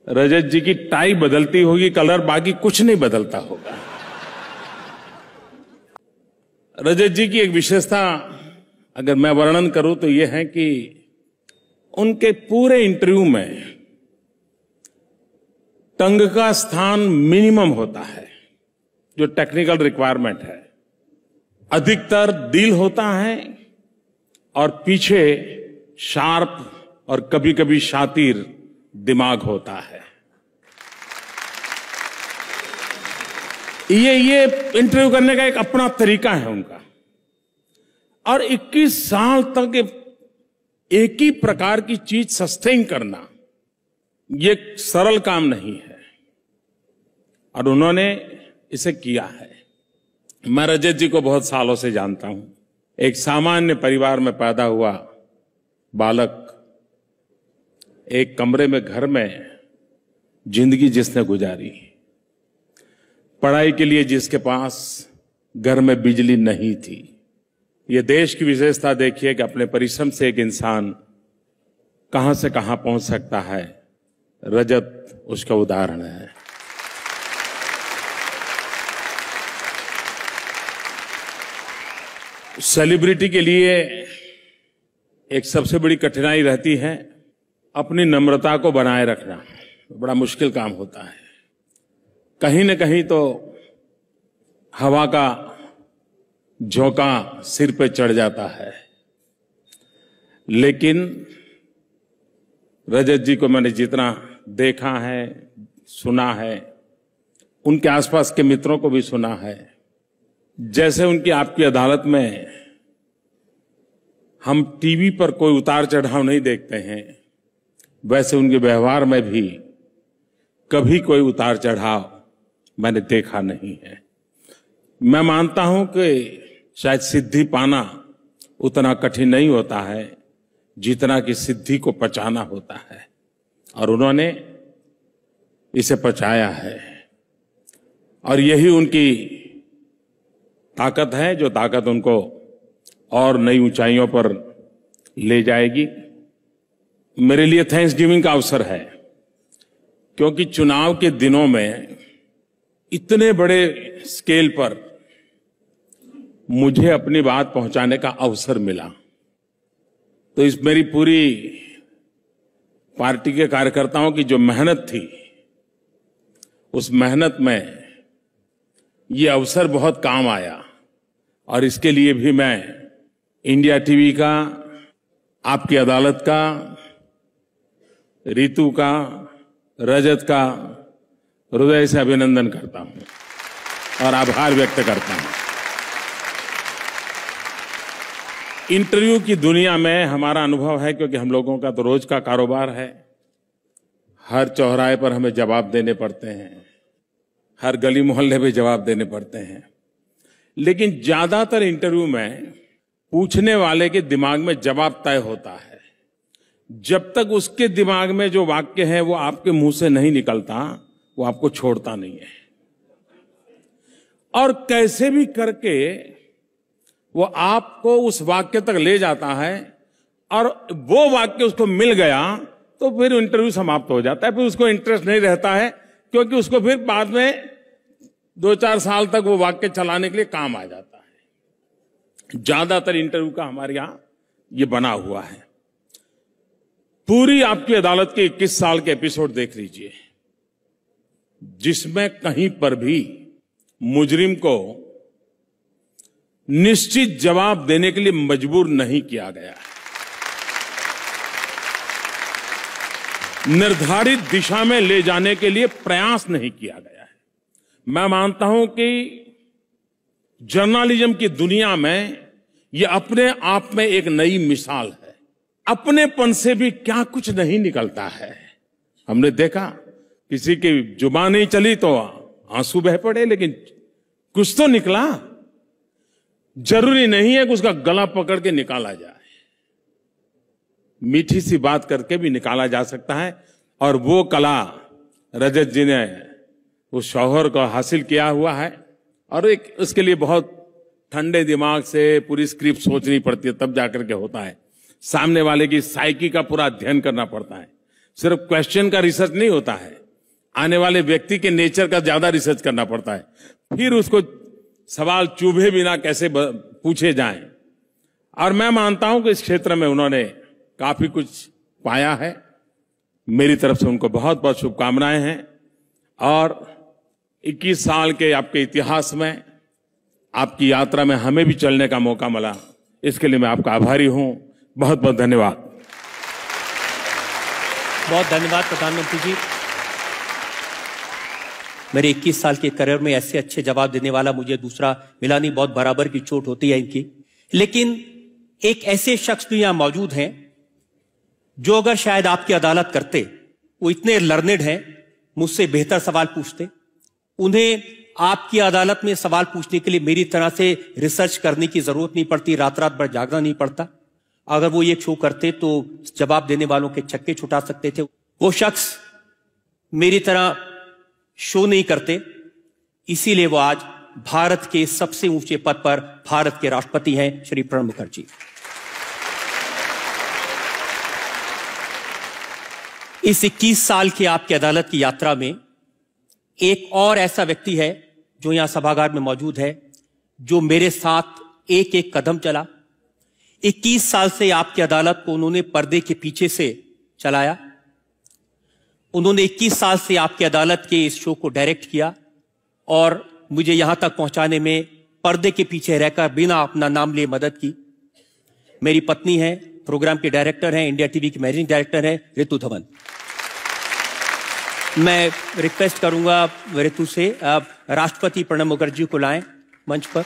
रजत जी की टाई बदलती होगी कलर, बाकी कुछ नहीं बदलता होगा। रजत जी की एक विशेषता अगर मैं वर्णन करूं तो यह है कि उनके पूरे इंटरव्यू में टंग का स्थान मिनिमम होता है, जो टेक्निकल रिक्वायरमेंट है। अधिकतर दिल होता है और पीछे शार्प और कभी कभी शातिर दिमाग होता है। ये इंटरव्यू करने का एक अपना तरीका है उनका। और 21 साल तक एक ही प्रकार की चीज सस्टेन करना ये सरल काम नहीं है, और उन्होंने इसे किया है। मैं रजत जी को बहुत सालों से जानता हूं। एक सामान्य परिवार में पैदा हुआ बालक, एक कमरे में घर में जिंदगी जिसने गुजारी, पढ़ाई के लिए जिसके पास घर में बिजली नहीं थी। ये देश की विशेषता देखिए कि अपने परिश्रम से एक इंसान कहां से कहां पहुंच सकता है। रजत उसका उदाहरण है। सेलिब्रिटी के लिए एक सबसे बड़ी कठिनाई रहती है अपनी नम्रता को बनाए रखना। बड़ा मुश्किल काम होता है। कहीं न कहीं तो हवा का झोंका सिर पे चढ़ जाता है, लेकिन रजत जी को मैंने जितना देखा है, सुना है, उनके आसपास के मित्रों को भी सुना है, जैसे उनकी आपकी अदालत में हम टीवी पर कोई उतार चढ़ाव नहीं देखते हैं, वैसे उनके व्यवहार में भी कभी कोई उतार चढ़ाव मैंने देखा नहीं है। मैं मानता हूं कि शायद सिद्धि पाना उतना कठिन नहीं होता है जितना कि सिद्धि को पचाना होता है, और उन्होंने इसे पचाया है। और यही उनकी ताकत है, जो ताकत उनको और नई ऊंचाइयों पर ले जाएगी। मेरे लिए थैंक्स गिविंग का अवसर है, क्योंकि चुनाव के दिनों में इतने बड़े स्केल पर मुझे अपनी बात पहुंचाने का अवसर मिला। तो इस मेरी पूरी पार्टी के कार्यकर्ताओं की जो मेहनत थी, उस मेहनत में ये अवसर बहुत काम आया। और इसके लिए भी मैं इंडिया टीवी का, आपकी अदालत का, रितु का, रजत का हृदय से अभिनंदन करता हूं और आभार व्यक्त करता हूं। इंटरव्यू की दुनिया में हमारा अनुभव है, क्योंकि हम लोगों का तो रोज का कारोबार है। हर चौराहे पर हमें जवाब देने पड़ते हैं, हर गली मोहल्ले में जवाब देने पड़ते हैं। लेकिन ज्यादातर इंटरव्यू में पूछने वाले के दिमाग में जवाब तय होता है। जब तक उसके दिमाग में जो वाक्य है वो आपके मुंह से नहीं निकलता, वो आपको छोड़ता नहीं है। और कैसे भी करके वो आपको उस वाक्य तक ले जाता है, और वो वाक्य उसको मिल गया तो फिर इंटरव्यू समाप्त हो जाता है। फिर उसको इंटरेस्ट नहीं रहता है, क्योंकि उसको फिर बाद में 2-4 साल तक वो वाक्य चलाने के लिए काम आ जाता है। ज्यादातर इंटरव्यू का हमारे यहां ये बना हुआ है। पूरी आपकी अदालत के 21 साल के एपिसोड देख लीजिए, जिसमें कहीं पर भी मुजरिम को निश्चित जवाब देने के लिए मजबूर नहीं किया गया है। निर्धारित दिशा में ले जाने के लिए प्रयास नहीं किया गया है। मैं मानता हूं कि जर्नलिज्म की दुनिया में यह अपने आप में एक नई मिसाल है। अपनेपन से भी क्या कुछ नहीं निकलता है। हमने देखा किसी की जुबान नहीं चली तो आंसू बह पड़े, लेकिन कुछ तो निकला। जरूरी नहीं है कि उसका गला पकड़ के निकाला जाए, मीठी सी बात करके भी निकाला जा सकता है। और वो कला रजत जी ने उस शौहर को हासिल किया हुआ है, और एक उसके लिए बहुत ठंडे दिमाग से पूरी स्क्रिप्ट सोचनी पड़ती है, तब जाकर के होता है। सामने वाले की साइकी का पूरा अध्ययन करना पड़ता है, सिर्फ क्वेश्चन का रिसर्च नहीं होता है, आने वाले व्यक्ति के नेचर का ज्यादा रिसर्च करना पड़ता है, फिर उसको सवाल चुभे बिना कैसे पूछे जाएं। और मैं मानता हूं कि इस क्षेत्र में उन्होंने काफी कुछ पाया है। मेरी तरफ से उनको बहुत बहुत शुभकामनाएं हैं। और 21 साल के आपके इतिहास में, आपकी यात्रा में हमें भी चलने का मौका मिला, इसके लिए मैं आपका आभारी हूं। बहुत बहुत धन्यवाद। बहुत धन्यवाद प्रधानमंत्री जी। मेरे 21 साल के करियर में ऐसे अच्छे जवाब देने वाला मुझे दूसरा मिला नहीं। बहुत बराबर की चोट होती है इनकी। लेकिन एक ऐसे शख्स भी यहां मौजूद हैं जो अगर शायद आपकी अदालत करते, वो इतने लर्नेड हैं, मुझसे बेहतर सवाल पूछते। उन्हें आपकी अदालत में सवाल पूछने के लिए मेरी तरह से रिसर्च करने की जरूरत नहीं पड़ती, रात रात भर जागना नहीं पड़ता। अगर वो ये शो करते तो जवाब देने वालों के छक्के छुटा सकते थे। वो शख्स मेरी तरह शो नहीं करते, इसीलिए वो आज भारत के सबसे ऊंचे पद पर भारत के राष्ट्रपति हैं, श्री प्रणब मुखर्जी। इस 21 साल की आपकी अदालत की यात्रा में एक और ऐसा व्यक्ति है जो यहां सभागार में मौजूद है, जो मेरे साथ एक एक कदम चला। 21 साल से आपकी अदालत को उन्होंने पर्दे के पीछे से चलाया। उन्होंने 21 साल से आपकी अदालत के इस शो को डायरेक्ट किया और मुझे यहां तक पहुंचाने में पर्दे के पीछे रहकर बिना अपना नाम लिए मदद की। मेरी पत्नी है, प्रोग्राम के डायरेक्टर हैं, इंडिया टीवी की मैनेजिंग डायरेक्टर हैं, ऋतु धवन। मैं रिक्वेस्ट करूंगा ऋतु से, आप राष्ट्रपति प्रणब मुखर्जी को लाएं मंच पर।